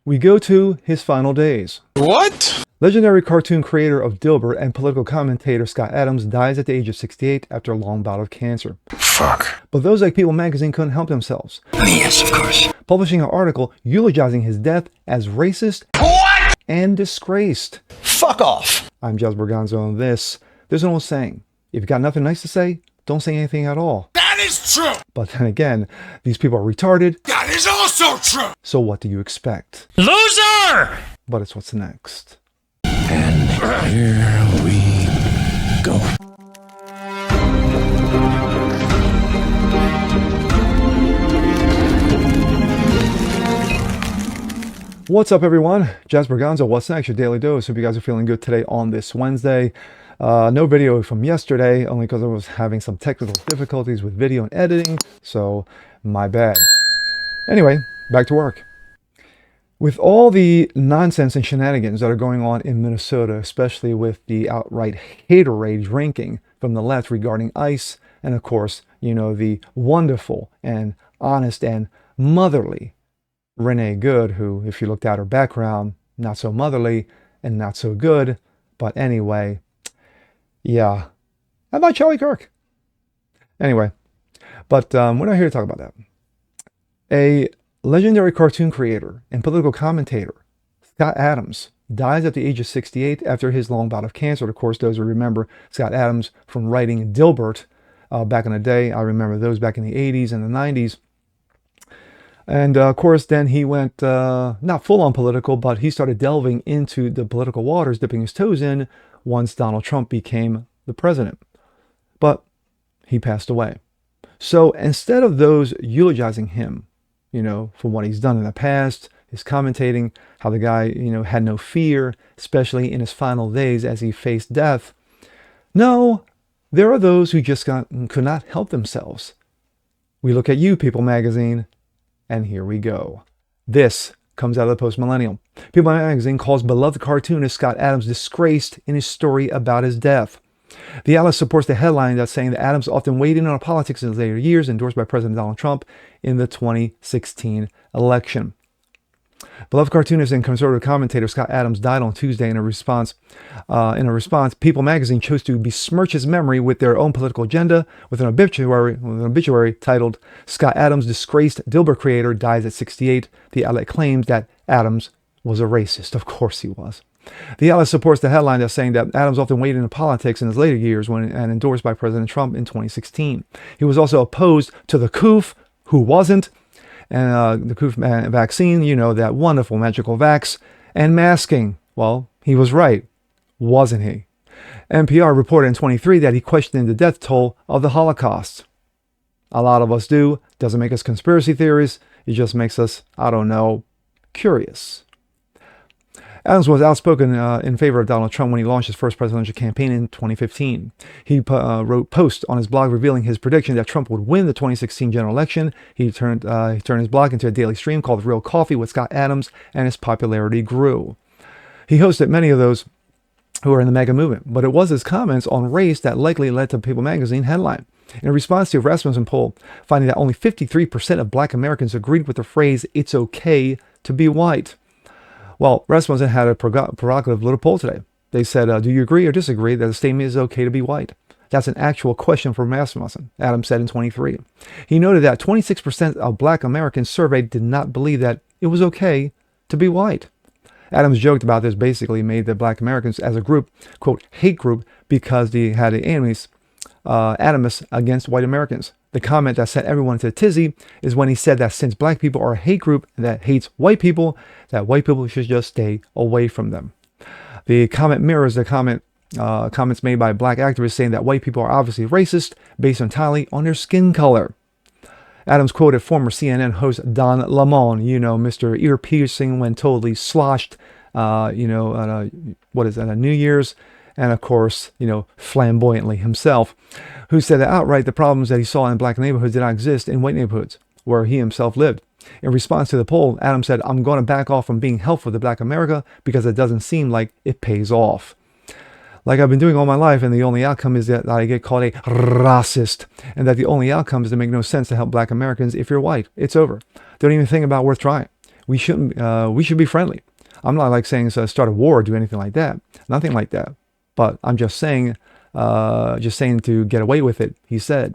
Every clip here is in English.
We go to his final days. What? Legendary cartoon creator of Dilbert and political commentator Scott Adams dies at the age of 68 after a long bout of cancer. Fuck. But those like People magazine couldn't help themselves, Yes, of course. publishing an article eulogizing his death as racist What? and disgraced. Fuck off. I'm Jazz Berganzo, and there's an old saying, if you've got nothing nice to say, don't say anything at all. That is true. But then again, these people are retarded, That is also true. so what do you expect? Loser! But it's what's next. And here we go. What's up, everyone? Jazz Berganzo, what's next? Your daily dose. Hope you guys are feeling good today on this Wednesday. No video from yesterday, only because I was having some technical difficulties with video and editing, so my bad. Anyway, back to work. With all the nonsense and shenanigans that are going on in Minnesota, especially with the outright haterade drinking from the left regarding ICE, and of course, you know, the wonderful and honest and motherly Renee Good, who, if you looked at her background, not so motherly and not so good. But anyway, yeah. How about Charlie Kirk? Anyway, but we're not here to talk about that. A legendary cartoon creator and political commentator, Scott Adams, dies at the age of 68 after his long bout of cancer. Of course, those who remember Scott Adams from writing Dilbert back in the day, I remember those back in the 80s and the 90s. And of course, then he went not full on political, but he started delving into the political waters, dipping his toes in once Donald Trump became the president. But he passed away. So instead of those eulogizing him, you know, for what he's done in the past, his commentating, how the guy, you know, had no fear, especially in his final days as he faced death. No, there are those who just could not help themselves. We look at you, People magazine. And here we go. This comes out of the Post-Millennial. People magazine calls beloved cartoonist Scott Adams disgraced in his story about his death. The Atlas supports the headline that's saying that Adams often weighed in on politics in his later years, endorsed by President Donald Trump in the 2016 election. Beloved cartoonist and conservative commentator Scott Adams died on Tuesday in a response. People magazine chose to besmirch his memory with their own political agenda with an obituary titled "Scott Adams, disgraced Dilbert creator, dies at 68." The outlet claims that Adams was a racist. Of course he was. The outlet supports the headline that's saying that Adams often weighed into politics in his later years and endorsed by President Trump in 2016. He was also opposed to the COOF, who wasn't, and the COOF vaccine, you know, that wonderful magical vax, and masking. Well, he was right, wasn't he? NPR reported in 23 that he questioned the death toll of the Holocaust. A lot of us do. Doesn't make us conspiracy theories. It just makes us, I don't know, curious. Adams was outspoken in favor of Donald Trump when he launched his first presidential campaign in 2015. He wrote posts on his blog revealing his prediction that Trump would win the 2016 general election. He turned his blog into a daily stream called Real Coffee with Scott Adams, and his popularity grew. He hosted many of those who are in the MAGA movement, but it was his comments on race that likely led to People magazine headline. In response to a Rasmussen poll finding that only 53% of Black Americans agreed with the phrase, "It's okay to be white." Well, Rasmussen had a provocative little poll today. They said, do you agree or disagree that the statement is okay to be white? That's an actual question from Rasmussen, Adams said in 23. He noted that 26% of Black Americans surveyed did not believe that it was okay to be white. Adams joked about this, basically made the Black Americans as a group, quote, hate group, because they had animus against white Americans. The comment that sent everyone to a tizzy is when he said that since Black people are a hate group that hates white people, that white people should just stay away from them. The comment mirrors the comments made by Black activists saying that white people are obviously racist based entirely on their skin color. Adams quoted former CNN host Don Lemon, you know, Mr. Ear Piercing when totally sloshed, at a New Year's, and of course, you know, flamboyantly himself, who said that outright the problems that he saw in Black neighborhoods did not exist in white neighborhoods where he himself lived. In response to the poll, Adams said, "I'm going to back off from being helpful to Black America because it doesn't seem like it pays off. Like I've been doing all my life, and the only outcome is that I get called a racist, and that the only outcome is to make no sense to help Black Americans if you're white. It's over. Don't even think about worth trying. we should be friendly. I'm not like saying start a war or do anything like that. Nothing like that. But I'm just saying to get away with it, he said.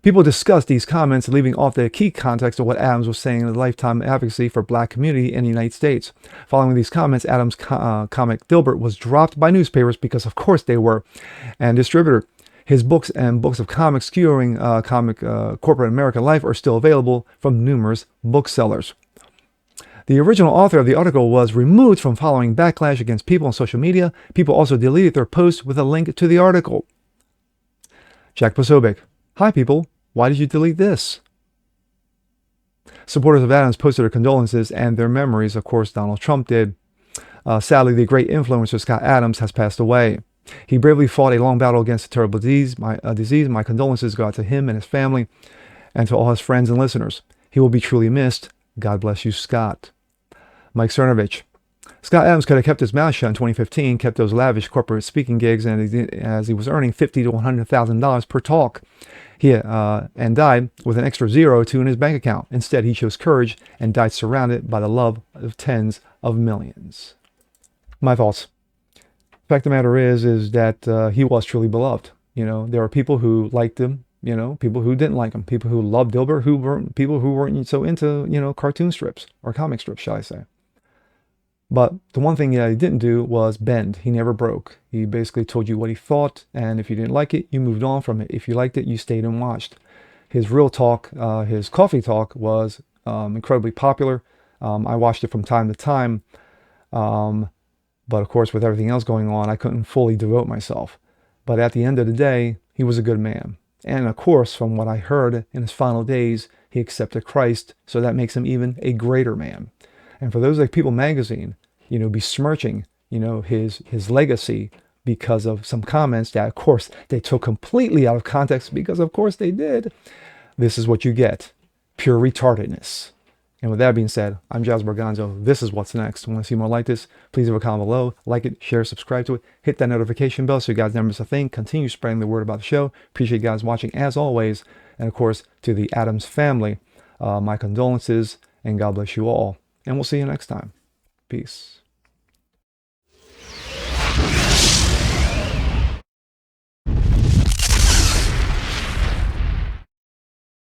People discussed these comments, leaving off the key context of what Adams was saying in the lifetime advocacy for black community in the United States. Following these comments, Adams' comic Dilbert was dropped by newspapers because, of course, they were, and distributor. His books and books of comics skewering corporate American life are still available from numerous booksellers. The original author of the article was removed from following backlash against people on social media. People also deleted their posts with a link to the article. Jack Posobiec. Hi, people. Why did you delete this? Supporters of Adams posted their condolences and their memories. Of course, Donald Trump did. Sadly, the great influencer Scott Adams has passed away. He bravely fought a long battle against a terrible disease. My condolences go out to him and his family and to all his friends and listeners. He will be truly missed. God bless you, Scott. Mike Cernovich. Scott Adams could have kept his mouth shut in 2015, kept those lavish corporate speaking gigs, as he was earning $50,000 to $100,000 per talk. And died with an extra 0 or 2 in his bank account. Instead, he chose courage and died surrounded by the love of tens of millions. My thoughts. The fact of the matter is that he was truly beloved. There are people who liked him, people who didn't like him, people who loved Dilbert, people who weren't so into, cartoon strips or comic strips, shall I say. But the one thing that he didn't do was bend. He never broke. He basically told you what he thought, and if you didn't like it, you moved on from it. If you liked it, you stayed and watched. His real talk, his coffee talk, was incredibly popular. I watched it from time to time. But of course, with everything else going on, I couldn't fully devote myself. But at the end of the day, he was a good man. And of course, from what I heard in his final days, he accepted Christ, so that makes him even a greater man. And for those like People magazine, besmirching, his legacy because of some comments that, of course, they took completely out of context, because of course they did. This is what you get. Pure retardedness. And with that being said, I'm Jazz Berganzo. This is What's Next. Want to see more like this? Please leave a comment below. Like it, share, subscribe to it. Hit that notification bell so you guys never miss a thing. Continue spreading the word about the show. Appreciate you guys watching as always. And of course, to the Adams family, my condolences and God bless you all. And we'll see you next time. Peace.